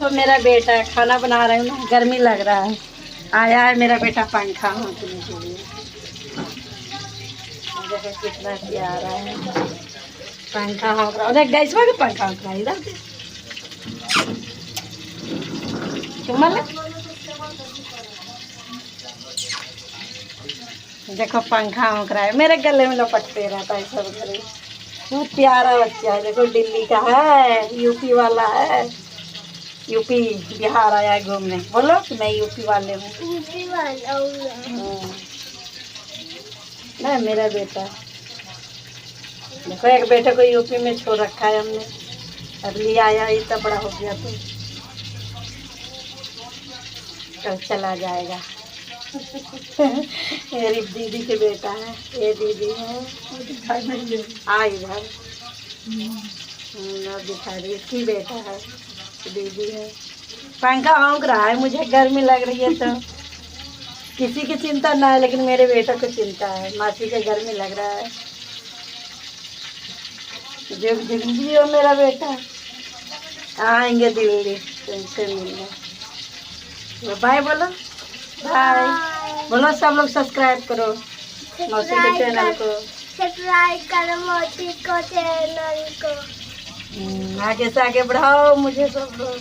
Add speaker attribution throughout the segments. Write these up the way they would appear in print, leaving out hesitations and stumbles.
Speaker 1: तो मेरा बेटा खाना बना रहा हूँ ना, गर्मी लग रहा है। आया है मेरा बेटा पंखा हाँकने के लिए। देखो कितना प्यारा है, पंखा हाँक रहा है। गैस में पंखा हाँक रहा है इधर से। देखो पंखा हाँक रहा है, मेरे गले में लपटते रहता है सब करे। बहुत प्यारा बच्चा है। देखो दिल्ली का है, यूपी वाला है। यूपी बिहार आया है घूमने। बोलो कि मैं यूपी वाले हूँ। यूपी वाला ना मेरा बेटा। देखो एक बेटे को यूपी में छोड़ रखा है हमने, अब लिया आया इतना बड़ा हो गया तो कल चला जाएगा। मेरी दीदी के बेटा है, ये दीदी है। आ इधर दिखा रही, इसकी बेटा है, दीदी है। पंखा हाँक रहा है, मुझे गर्मी लग रही है तो किसी की चिंता ना है, लेकिन मेरे बेटा को चिंता है। मासी के गर्मी लग रहा है। जो दिल्ली हो मेरा बेटा, आएंगे दिल्ली तुमसे मिलने। बाय बोलो, बाय बोलो। सब लोग सब्सक्राइब करो मौसी के चैनल को, सब्सक्राइब करो मौसी को चैनल को। आगे से आगे बढ़ाओ मुझे सब लोग।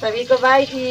Speaker 1: सभी को बाय की।